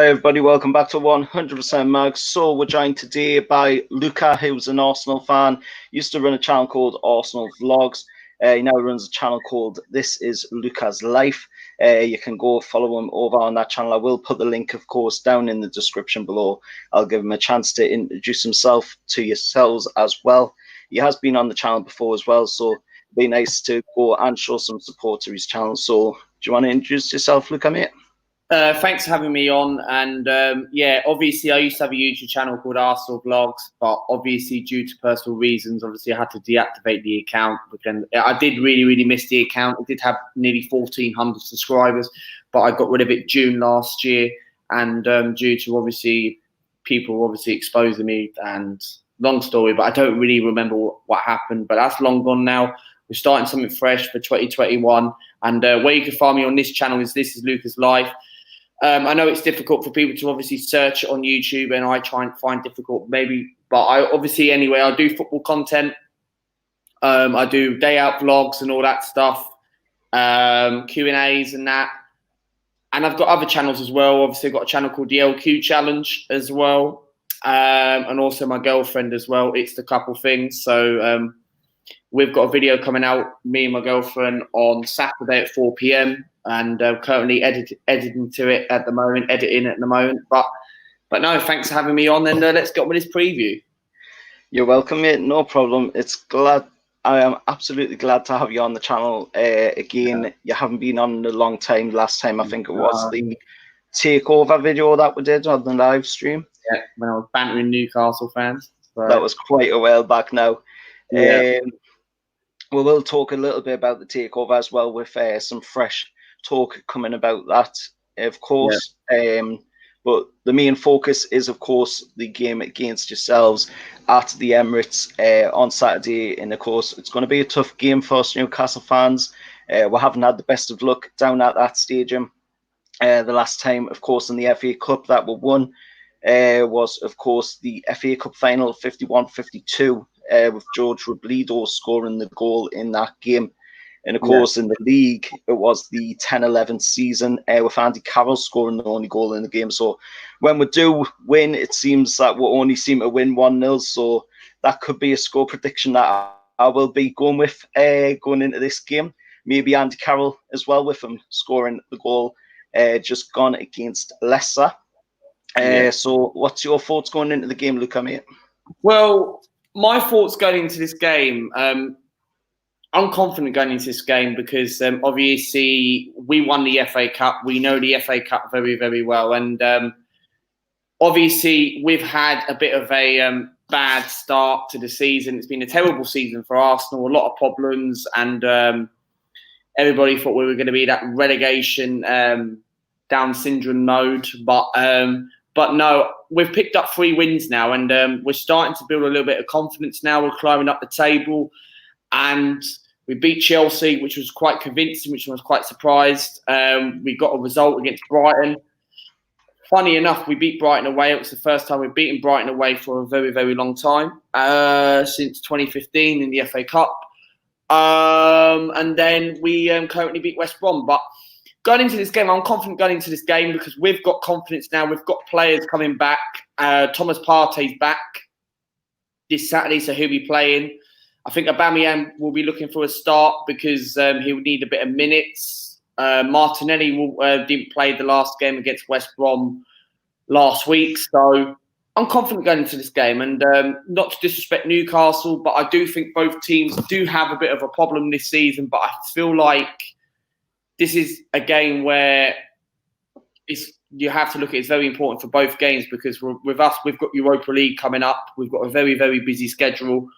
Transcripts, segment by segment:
Hi everybody, welcome back to 100% Mag. So we're joined today by Luca, who's an Arsenal fan. Used to run a channel called Arsenal Vlogs. He now runs a channel called This Is Luca's Life. You can go follow him over on that channel. I will put the link, of course, down in the description below. I'll give him a chance to introduce himself to yourselves as well. He has been on the channel before as well, so it'd be nice to go and show some support to his channel. So do you want to introduce yourself, Luca, mate? Thanks for having me on. And yeah, obviously I used to have a YouTube channel called Arsenal Vlogs, but obviously due to personal reasons, obviously I had to deactivate the account. Because I did really miss the account. It did have nearly 1,400 subscribers, but I got rid of it June last year. And due to obviously people obviously exposing me, and long story, but I don't really remember what happened. But that's long gone now. We're starting something fresh for 2021. And where you can find me on this channel is This Is Luca's Life. I know it's difficult for people to obviously search it on YouTube, and I try and find difficult maybe, but I obviously anyway, I do football content. I do day out vlogs and all that stuff, Q&As and that. And I've got other channels as well. Obviously I've got a channel called the LQ Challenge as well. And also my girlfriend as well. It's the couple things. So we've got a video coming out, me and my girlfriend, on Saturday at 4 p.m. and currently editing it at the moment. But no, thanks for having me on, and let's get on with this preview. You're welcome, mate. No problem. I am absolutely glad to have you on the channel again. Yeah. You haven't been on in a long time. Last time I think it was the takeover video that we did on the live stream. Yeah, when I was bantering Newcastle fans. So. That was quite a while back now. Yeah. We will talk a little bit about the takeover as well, with some fresh talk coming about that, of course. Yeah. But the main focus is, of course, the game against yourselves at the Emirates on Saturday. And, of course, it's going to be a tough game for us Newcastle fans. We haven't had the best of luck down at that stadium. The last time, of course, in the FA Cup that we won was, of course, the FA Cup final 51-52. With George Robledo scoring the goal in that game. And of course, in the league, it was the 10-11 season with Andy Carroll scoring the only goal in the game. So when we do win, it seems that we only seem to win 1-0. So that could be a score prediction that I will be going with going into this game. Maybe Andy Carroll as well, with him scoring the goal just gone against Leicester. So what's your thoughts going into the game, Luca, mate? Well, my thoughts going into this game, I'm confident going into this game because obviously we won the FA Cup. We know the FA Cup very well. And obviously we've had a bit of a bad start to the season. It's been a terrible season for Arsenal, a lot of problems. And everybody thought we were going to be that relegation Down syndrome mode. But no, we've picked up 3 wins now, and we're starting to build a little bit of confidence now. We're climbing up the table, and we beat Chelsea, which was quite convincing, which I was quite surprised. We got a result against Brighton. Funny enough, we beat Brighton away. It was the first time we've beaten Brighton away for a very long time, since 2015 in the FA Cup. And then we currently beat West Brom. But going into this game, I'm confident going into this game because we've got confidence now. We've got players coming back. Thomas Partey's back this Saturday, so he'll be playing. I think Aubameyang will be looking for a start because he will need a bit of minutes. Martinelli didn't play the last game against West Brom last week, so I'm confident going into this game. And not to disrespect Newcastle, but I do think both teams do have a bit of a problem this season. But I feel like this is a game where you have to look at it's very important for both games because with us, we've got Europa League coming up. We've got a very busy schedule.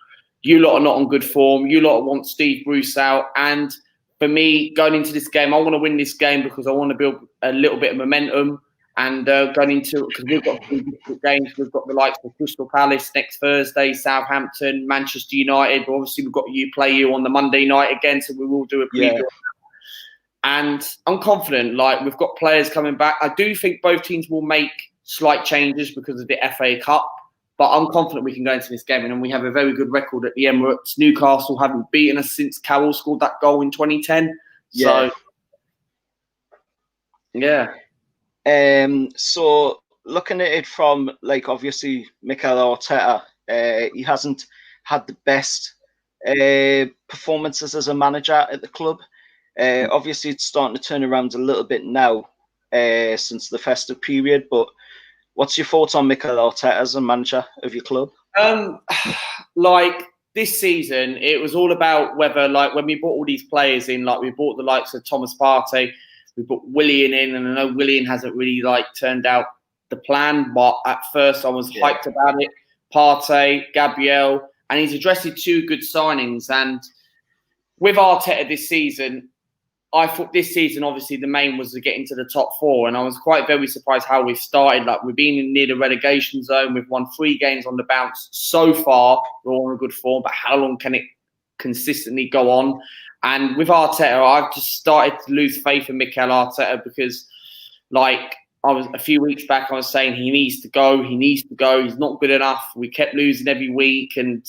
You lot are not on good form. You lot want Steve Bruce out. And for me, going into this game, I want to win this game because I want to build a little bit of momentum. And going into, because we've got 3 difficult games. We've got the likes of Crystal Palace next Thursday, Southampton, Manchester United. But obviously, we've got you on the Monday night again. So we will do a preview. Yeah. And I'm confident, like, we've got players coming back. I do think both teams will make slight changes because of the FA Cup, but I'm confident we can go into this game. And we have a very good record at the Emirates. Newcastle haven't beaten us since Carroll scored that goal in 2010. Yeah. So, yeah. So looking at it from like obviously Mikel Arteta, he hasn't had the best performances as a manager at the club. Obviously, it's starting to turn around a little bit now since the festive period. But what's your thoughts on Mikel Arteta as a manager of your club? Like this season, it was all about whether, like, when we brought all these players in, like we brought the likes of Thomas Partey, we put Willian in, and I know Willian hasn't really like turned out the plan, but at first I was hyped about it. Partey, Gabriel, and he's addressed 2 good signings. And with Arteta this season, I thought this season, obviously, the main was to get into the top 4, and I was quite very surprised how we started. Like, we've been near the relegation zone. We've won 3 games on the bounce so far. We're all in a good form, but how long can it consistently go on? And with Arteta, I've just started to lose faith in Mikel Arteta because, like, I was a few weeks back, I was saying he needs to go. He needs to go. He's not good enough. We kept losing every week, and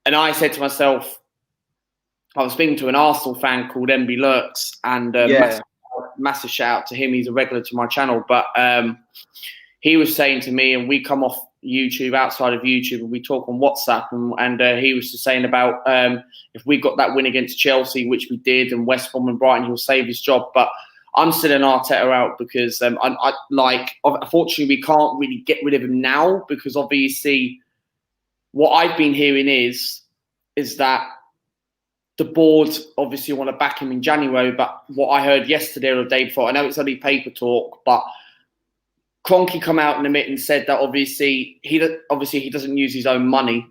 I said to myself, I was speaking to an Arsenal fan called MB Lurks, and massive shout out to him. He's a regular to my channel. But he was saying to me, and we come off YouTube, outside of YouTube, and we talk on WhatsApp, and he was just saying about if we got that win against Chelsea, which we did, and West Brom and Brighton, he'll save his job. But I'm still an Arteta out because unfortunately, we can't really get rid of him now because obviously what I've been hearing is that the board obviously want to back him in January, but what I heard yesterday or the day before, I know it's only paper talk, but Kroenke come out in a minute and said that obviously he doesn't use his own money.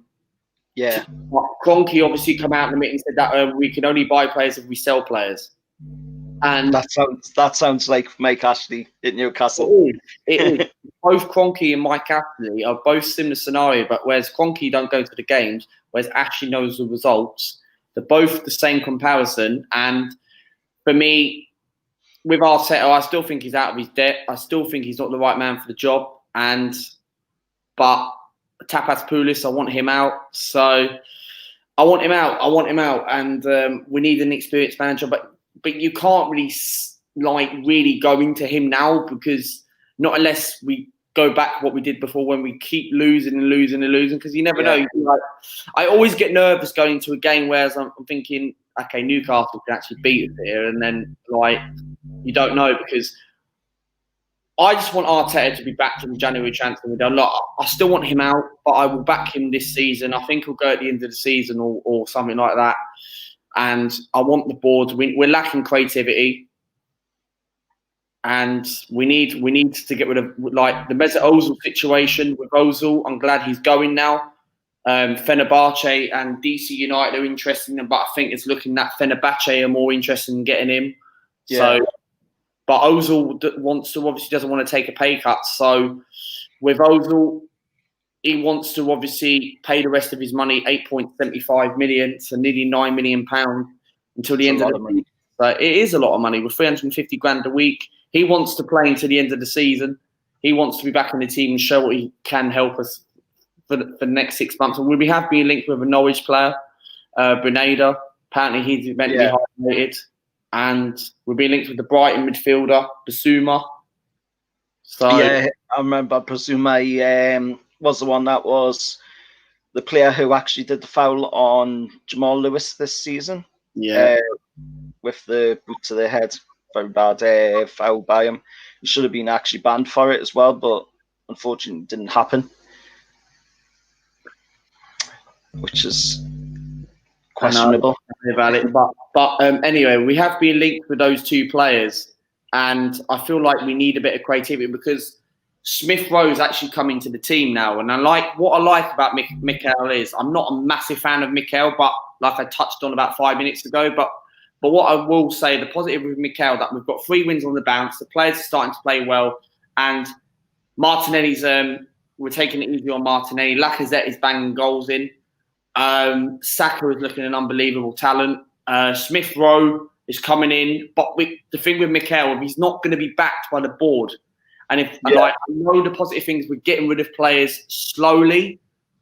Yeah. Kroenke obviously come out in a minute and said that we can only buy players if we sell players. And that sounds like Mike Ashley at Newcastle. It is. Both Kroenke and Mike Ashley are both similar scenario, but whereas Kroenke don't go to the games, whereas Ashley knows the results. They're both the same comparison. And for me, with Arteta, I still think he's out of his depth. I still think he's not the right man for the job. But Tapas Poulis, I want him out. So I want him out. And we need an experienced manager. But you can't really go into him now because not unless we go back what we did before when we keep losing because you never know. Like, I always get nervous going into a game whereas I'm thinking, okay, Newcastle can actually beat us here, and then like you don't know because I just want Arteta to be back to the January transfer window. I still want him out, but I will back him this season. I think he'll go at the end of the season or something like that. And I want the board. We're lacking creativity. And we need to get rid of like the Mesut Ozil situation with Ozil. I'm glad he's going now. Fenerbahce and DC United are interested in, but I think it's looking that Fenerbahce are more interested in getting him. Yeah. So, but Ozil obviously doesn't want to take a pay cut. So with Ozil, he wants to obviously pay the rest of his money, 8.75 million, so nearly £9 million until the end of the season. So it is a lot of money with 350 grand a week. He wants to play until the end of the season. He wants to be back in the team and show what he can help us for the next 6 months. And we have been linked with a Norwich player, Bernada. Apparently he's meant to be high rated. And we've been linked with the Brighton midfielder, Basuma. So yeah, I remember Basuma was the one that was the player who actually did the foul on Jamal Lewis this season. Yeah. With the boot to the head. Very bad foul by him. He should have been actually banned for it as well, but unfortunately it didn't happen. Which is questionable. About it. But anyway, we have been linked with those 2 players, and I feel like we need a bit of creativity because Smith Rowe's actually coming to the team now. And what I like about Mikel is I'm not a massive fan of Mikel, but like I touched on about 5 minutes ago, but what I will say, the positive with Mikel, that we've got 3 wins on the bounce. The players are starting to play well. And Martinelli's, we're taking it easy on Martinelli. Lacazette is banging goals in. Saka is looking an unbelievable talent. Smith Rowe is coming in. But the thing with Mikel, he's not going to be backed by the board. And I know the positive things, we're getting rid of players slowly.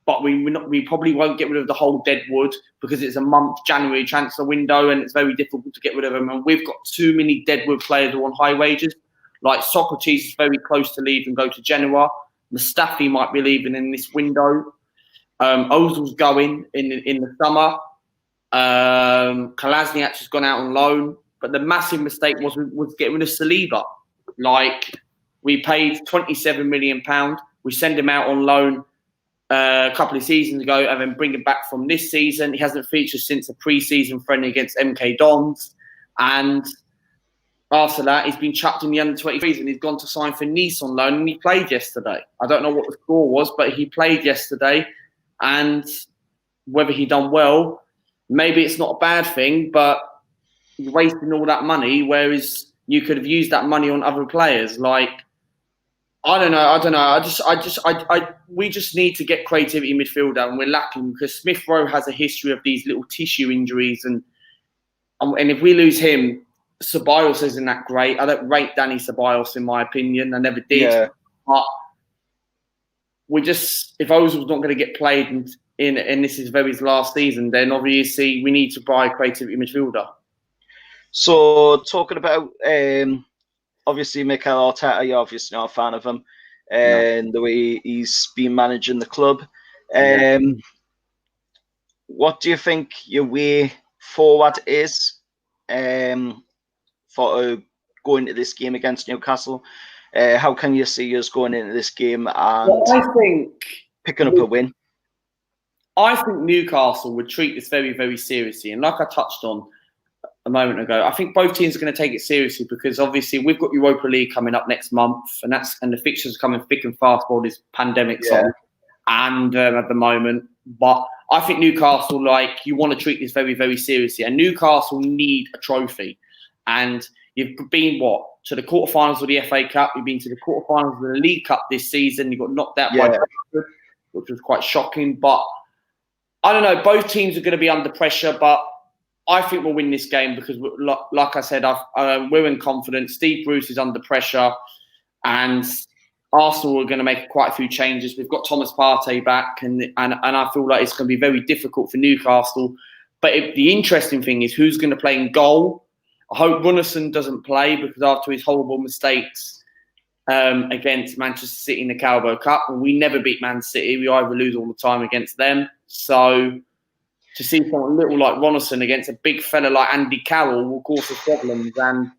But we probably won't get rid of the whole deadwood because it's a month January transfer window and it's very difficult to get rid of them. And we've got too many deadwood players who are on high wages. Like Socrates is very close to leave and go to Genoa. Mustafi might be leaving in this window. Ozil's going in the summer. Kolasinac has gone out on loan. But the massive mistake was getting rid of Saliba. Like, we paid £27 million. We send him out on loan a couple of seasons ago and then bring him back from this season. He hasn't featured since a pre-season friendly against MK Dons. And after that, he's been chucked in the under-23s and he's gone to sign for Nice on loan and he played yesterday. I don't know what the score was, but he played yesterday. And whether he done well, maybe it's not a bad thing, but you're wasting all that money, whereas you could have used that money on other players. Like, I don't know. We just need to get creativity in midfielder, and we're lacking because Smith Rowe has a history of these little tissue injuries, and if we lose him, Ceballos isn't that great. I don't rate Danny Ceballos in my opinion. I never did. Yeah. But if Ozil's not going to get played and this is his last season, then obviously we need to buy a creativity midfielder. So talking about obviously Mikel Arteta, you're obviously not a fan of him and the way he's been managing the club. What do you think your way forward is for going to this game against Newcastle? How can you see us going into this game and I think picking up a win? I think Newcastle would treat this very, very seriously. And like I touched on a moment ago, I think both teams are going to take it seriously because obviously we've got Europa League coming up next month and the fixtures are coming thick and fast while this pandemic's on and at the moment. But I think Newcastle, you want to treat this very, very seriously. And Newcastle need a trophy. And you've been, to the quarterfinals of the FA Cup. You've been to the quarterfinals of the League Cup this season. You got knocked out by Brentford, which was quite shocking. But I don't know. Both teams are going to be under pressure, but I think we'll win this game because, like I said, we're in confidence. Steve Bruce is under pressure, and Arsenal are going to make quite a few changes. We've got Thomas Partey back, and I feel like it's going to be very difficult for Newcastle. But the interesting thing is who's going to play in goal. I hope Runnison doesn't play because after his horrible mistakes against Manchester City in the Carabao Cup, and we never beat Man City. We either lose all the time against them. So to see someone little like Runnison against a big fella like Andy Carroll will cause us problems. And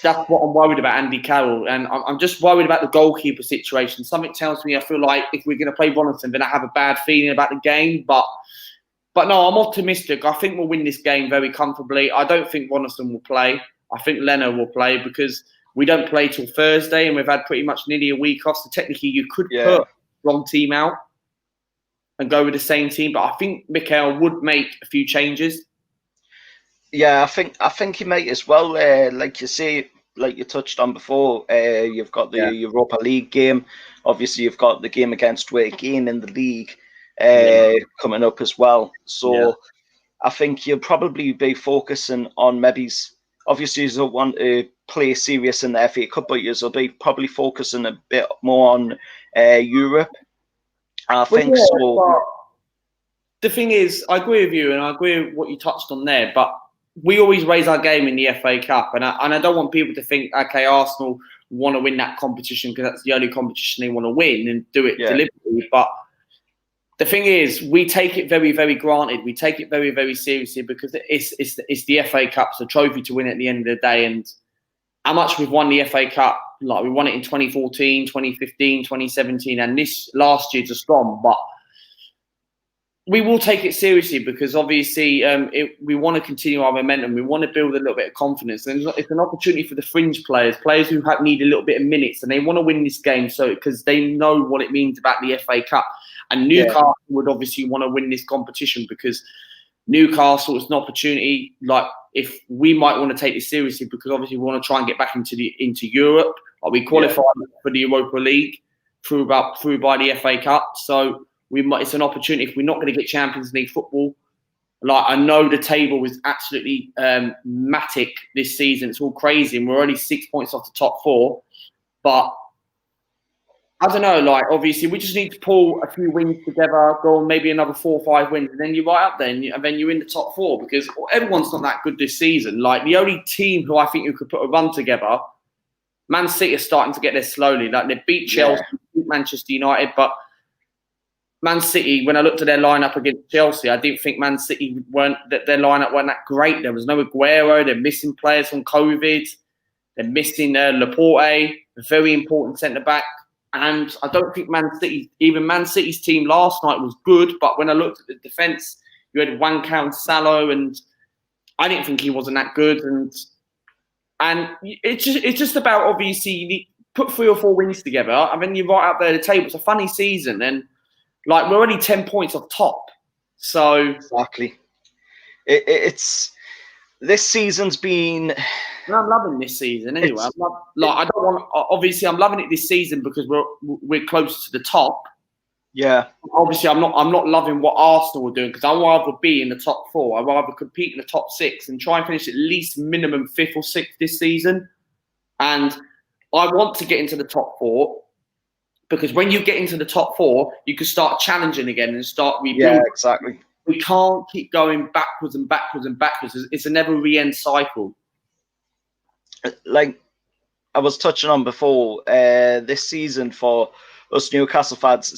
that's what I'm worried about, Andy Carroll. And I'm just worried about the goalkeeper situation. Something tells me I feel like if we're going to play Runnison, then I have a bad feeling about the game. But no, I'm optimistic. I think we'll win this game very comfortably. I don't think Runnison will play. I think Leno will play because we don't play till Thursday and we've had pretty much nearly a week off. So technically you could put the wrong team out and go with the same team. But I think Mikel would make a few changes. Yeah, I think he might as well. Like you say, like you touched on before, you've got the Europa League game. Obviously, you've got the game against Wigan in the league coming up as well. So I think you'll probably be focusing on obviously you don't want to play serious in the FA Cup, but you'll be probably focusing a bit more on Europe. I think so. The thing is, I agree with you, and I agree with what you touched on there, but we always raise our game in the FA Cup, and I don't want people to think, okay, Arsenal want to win that competition because that's the only competition they want to win and do it deliberately. But the thing is, we take it very, very granted. We take it very, very seriously because it's the FA Cup. It's a trophy to win at the end of the day. And how much we've won the FA Cup, like we won it in 2014, 2015, 2017, and this last year just gone. But we will take it seriously because obviously we want to continue our momentum. We want to build a little bit of confidence. And it's an opportunity for the fringe players who need a little bit of minutes, and they want to win this game because they know what it means about the FA Cup. And Newcastle would obviously want to win this competition because Newcastle is an opportunity. Like, if we might want to take this seriously because obviously we want to try and get back into Europe. Like, we qualified for the Europa League through by the FA Cup. So it's an opportunity if we're not going to get Champions League football. Like, I know the table is absolutely matic this season. It's all crazy, and we're only 6 points off the top four. But I don't know, like, obviously we just need to pull a few wins together, go on maybe another 4 or 5 wins, and then you're right up there, and then you're in the top four because everyone's not that good this season. Like, the only team who I think you could put a run together, Man City are starting to get there slowly. Like they beat Chelsea, beat Manchester United, but Man City, when I looked at their lineup against Chelsea, I didn't think Man City their lineup weren't that great. There was no Aguero. They're missing players from COVID. They're missing Laporte, a very important centre back. And I don't think Man City's team last night was good. But when I looked at the defence, you had Wanka and Salah, and I didn't think he wasn't that good. And it's just about, obviously, you need to put 3 or 4 wins together, and then you're right up there at the table. It's a funny season, and like we're only 10 points off top. So exactly, it's this season's been. I'm loving this season anyway. I'm loving it this season because we're close to the top. Yeah. Obviously, I'm not loving what Arsenal are doing because I'd rather be in the top 4. I'd rather compete in the top 6 and try and finish at least minimum 5th or 6th this season. And I want to get into the top 4 because when you get into the top 4, you can start challenging again and start rebuilding. Yeah, exactly. We can't keep going backwards and backwards and backwards. It's a never-end cycle. Like I was touching on before, this season for us Newcastle fans,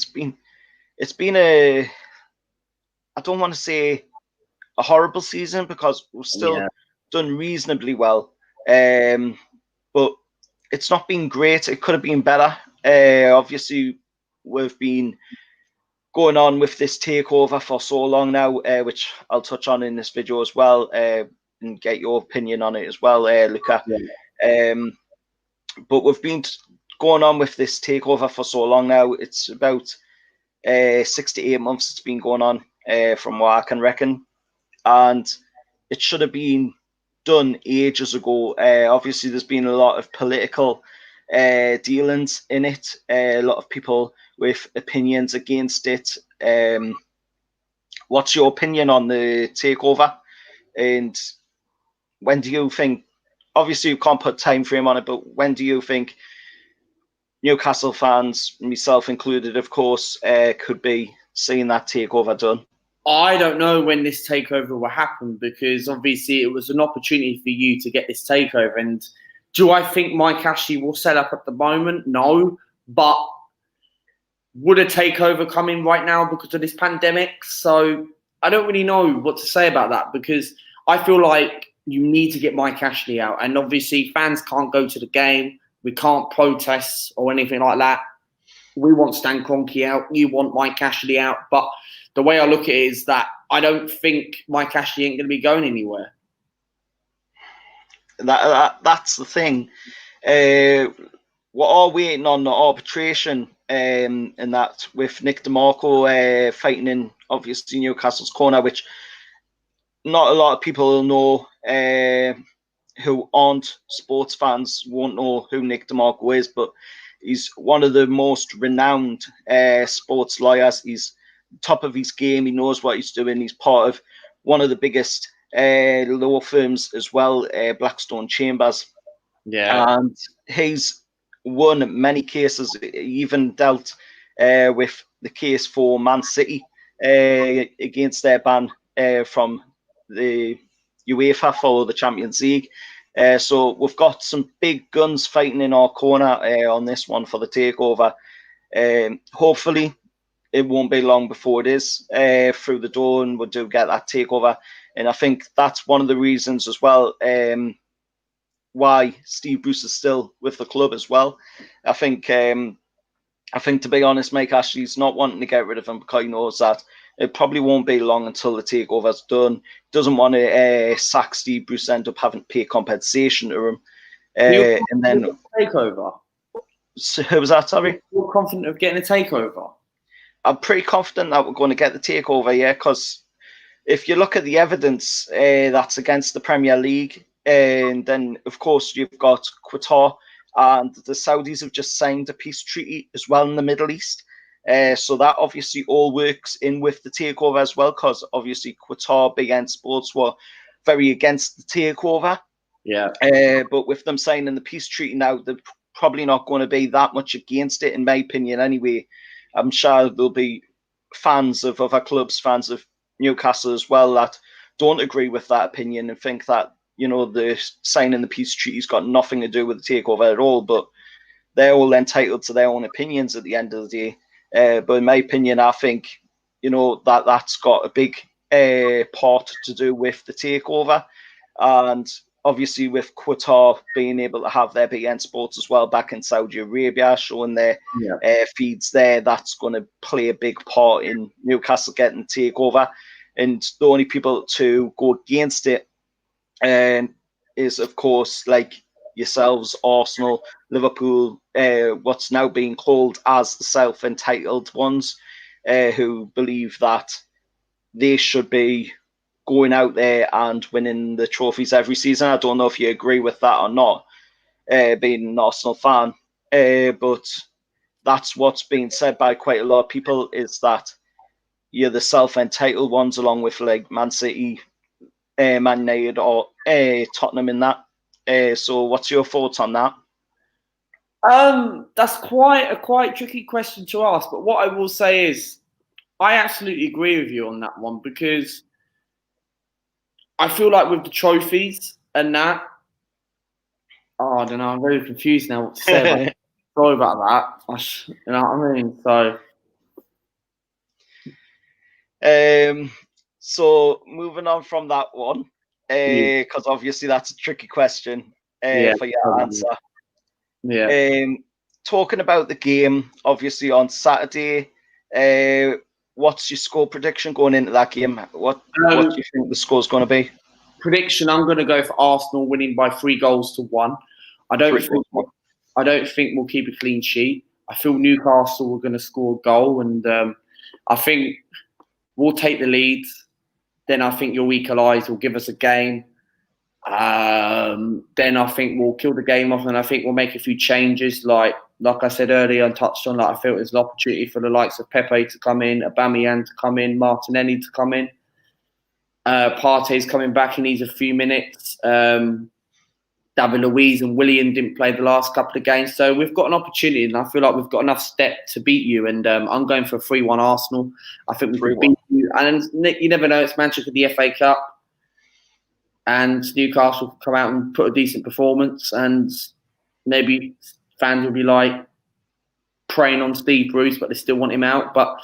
it's been a, I don't want to say a horrible season because we've still done reasonably well, but it's not been great. It could have been better. Obviously, we've been going on with this takeover for so long now, which I'll touch on in this video as well. And get your opinion on it as well, Luca. But we've been going on with this takeover for so long now. It's about 6 to 8 months it's been going on, from what I can reckon. And it should have been done ages ago. Obviously, there's been a lot of political dealings in it. A lot of people with opinions against it. What's your opinion on the takeover? And when do you think, obviously you can't put time frame on it, but when do you think Newcastle fans, myself included, of course, could be seeing that takeover done? I don't know when this takeover will happen because obviously it was an opportunity for you to get this takeover. And do I think Mike Ashley will set up at the moment? No. But would a takeover come in right now because of this pandemic? So I don't really know what to say about that because I feel like you need to get Mike Ashley out. And obviously fans can't go to the game. We can't protest or anything like that. We want Stan Kroenke out. You want Mike Ashley out. But the way I look at it is that I don't think Mike Ashley ain't going to be going anywhere. That's the thing. We're all waiting on the arbitration and that with Nick DeMarco fighting in, obviously, Newcastle's corner, which not a lot of people know who aren't sports fans won't know who Nick DeMarco is, but he's one of the most renowned sports lawyers. He's top of his game. He knows what he's doing. He's part of one of the biggest law firms as well, Blackstone Chambers. Yeah. And he's won many cases. He even dealt with the case for Man City against their ban from the UEFA for the Champions League. So we've got some big guns fighting in our corner on this one for the takeover. Hopefully, it won't be long before it is through the door and we do get that takeover. And I think that's one of the reasons as well why Steve Bruce is still with the club as well. I think, to be honest, Mike Ashley's not wanting to get rid of him because he knows that it probably won't be long until the takeover's done. He doesn't want to sack Steve Bruce, end up having to pay compensation to him. And then takeover. So who was that? Sorry. You're confident of getting a takeover? I'm pretty confident that we're going to get the takeover. Yeah, because if you look at the evidence that's against the Premier League, and then of course you've got Qatar and the Saudis have just signed a peace treaty as well in the Middle East. So that obviously all works in with the takeover as well, because obviously Qatar, Big N Sports were very against the takeover. Yeah. But with them signing the peace treaty now, they're probably not going to be that much against it, in my opinion, anyway. I'm sure there'll be fans of other clubs, fans of Newcastle as well, that don't agree with that opinion and think that the signing the peace treaty's got nothing to do with the takeover at all, but they're all entitled to their own opinions at the end of the day. But in my opinion, I think, that's got a big part to do with the takeover. And obviously with Qatar being able to have their BN Sports as well back in Saudi Arabia, showing their feeds there, that's going to play a big part in Newcastle getting the takeover. And the only people to go against it is, of course, like yourselves, Arsenal, Liverpool, what's now being called as the self-entitled ones, who believe that they should be going out there and winning the trophies every season. I don't know if you agree with that or not, being an Arsenal fan, but that's what's being said by quite a lot of people, is that you're the self-entitled ones, along with like Man City, Man United, or Tottenham in that. So what's your thoughts on that? That's quite a tricky question to ask, but what I will say is I absolutely agree with you on that one, because I feel like with the trophies and that, I don't know, I'm very confused now what to say about it. Sorry about that. You know what I mean? So moving on from that one, because obviously that's a tricky question for your answer. Yeah. Talking about the game, obviously on Saturday, what's your score prediction going into that game? What do you think the score's going to be? Prediction: I'm going to go for Arsenal winning by 3-1. I don't think we'll keep a clean sheet. I feel Newcastle are going to score a goal, and I think we'll take the lead. Then I think your equalise will give us a game. Then I think we'll kill the game off, and I think we'll make a few changes. Like I said earlier, I touched on. I feel there's an opportunity for the likes of Pepe to come in, Aubameyang to come in, Martinelli to come in. Partey's coming back. He needs a few minutes. David Luiz and Willian didn't play the last couple of games, so we've got an opportunity, and I feel like we've got enough step to beat you. And I'm going for a 3-1 Arsenal. I think we can beat you. And you never know; it's magic of the FA Cup, and Newcastle will come out and put a decent performance, and maybe fans will be like preying on Steve Bruce, but they still want him out. But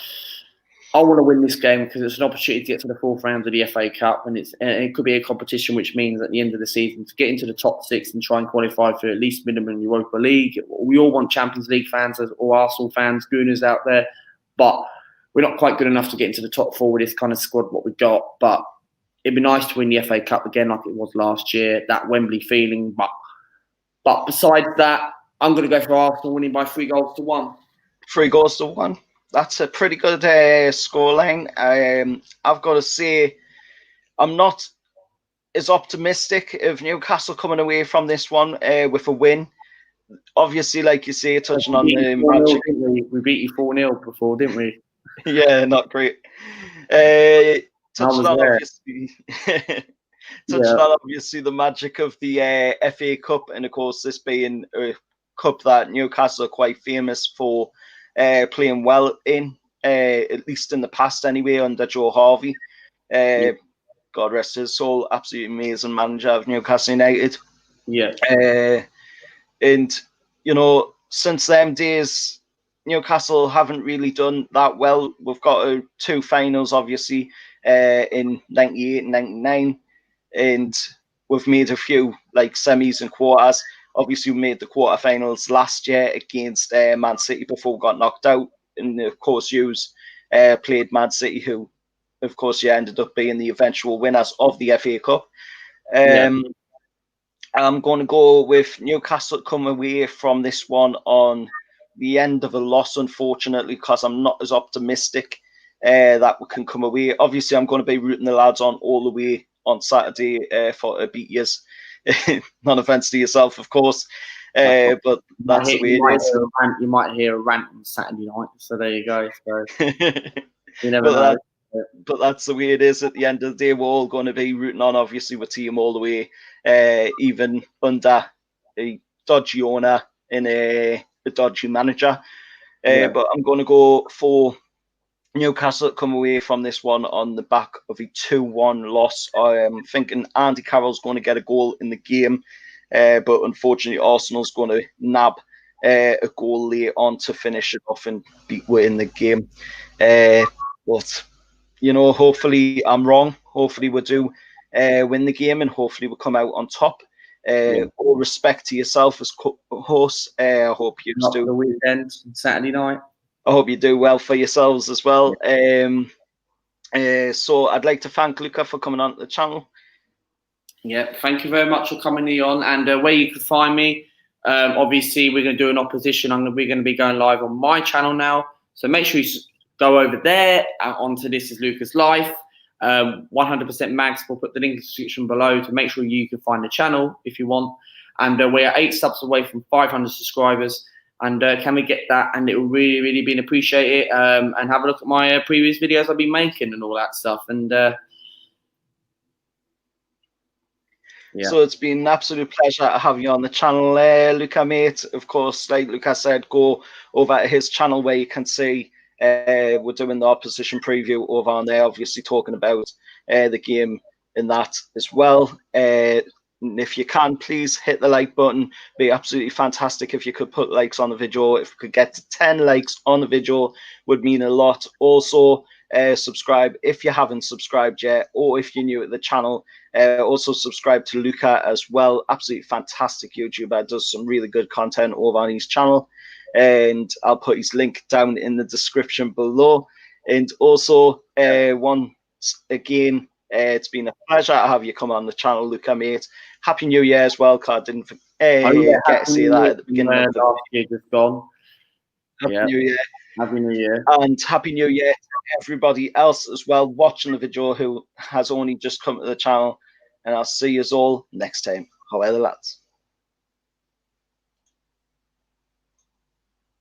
I want to win this game because it's an opportunity to get to the fourth round of the FA Cup, and it could be a competition which means at the end of the season to get into the top 6 and try and qualify for at least minimum Europa League. We all want Champions League fans, or Arsenal fans, Gooners out there, but we're not quite good enough to get into the top 4 with this kind of squad what we've got. But it'd be nice to win the FA Cup again like it was last year, that Wembley feeling. But besides that, I'm going to go for Arsenal winning by 3-1. 3-1. That's a pretty good scoreline. I've got to say, I'm not as optimistic of Newcastle coming away from this one with a win. Obviously, like you say, touching on the magic. We beat you 4-0 before, didn't we? Yeah, not great. Touching on obviously the magic of the FA Cup, and of course this being a cup that Newcastle are quite famous for playing well in, at least in the past anyway, under Joe Harvey. God rest his soul, absolutely amazing manager of Newcastle United. Yeah. And, since them days, Newcastle haven't really done that well. We've got 2 finals, obviously, in 98 and 99. And we've made a few, like, semis and quarters. Obviously, we made the quarterfinals last year against Man City before we got knocked out. And, of course, you played Man City, who, of course, ended up being the eventual winners of the FA Cup. I'm going to go with Newcastle come away from this one on the end of a loss, unfortunately, because I'm not as optimistic that we can come away. Obviously, I'm going to be rooting the lads on all the way on Saturday for a beat yous. Non offense to yourself, of course, but that's the way it is. You might hear a rant on Saturday night, so there you go. So you never know. But that's the way it is. At the end of the day, we're all going to be rooting on, obviously, with team all the way, even under a dodgy owner and a dodgy manager. But I'm going to go for Newcastle come away from this one on the back of a 2-1 loss. I'm thinking Andy Carroll's going to get a goal in the game, but unfortunately Arsenal's going to nab a goal late on to finish it off and win the game. But, you know, hopefully I'm wrong. Hopefully we do win the game, and hopefully we'll come out on top. All respect to yourself as host. I hope you do. The weekend, Saturday night. I hope you do well for yourselves as well. So I'd like to thank Luca for coming on the channel. Yeah, thank you very much for coming on. And where you can find me, obviously we're going to do an opposition. We're going to be going live on my channel now. So make sure you go over there onto This Is Luca's Life. 100% Mags. We'll put the link in the description below to make sure you can find the channel if you want. And we're 8 subs away from 500 subscribers. And can we get that? And it will really, really be appreciated. And have a look at my previous videos I've been making and all that stuff. And yeah. So it's been an absolute pleasure to have you on the channel, Luca, mate. Of course, like Luca said, go over to his channel where you can see we're doing the opposition preview over on there, obviously talking about the game in that as well. And if you can, please hit the like button. Be absolutely fantastic if you could put likes on the video. If we could get to 10 likes on the video, would mean a lot. Also, subscribe if you haven't subscribed yet, or if you're new at the channel. Also subscribe to Luca as well. Absolutely fantastic YouTuber. Does some really good content over on his channel. And I'll put his link down in the description below. And also, once again, it's been a pleasure to have you come on the channel, Luca, mate. Happy New Year as well, because I didn't get to say that at the beginning of the last year just gone. Happy New Year. Happy New Year. And Happy New Year to everybody else as well watching the video who has only just come to the channel. And I'll see you all next time. However, lads.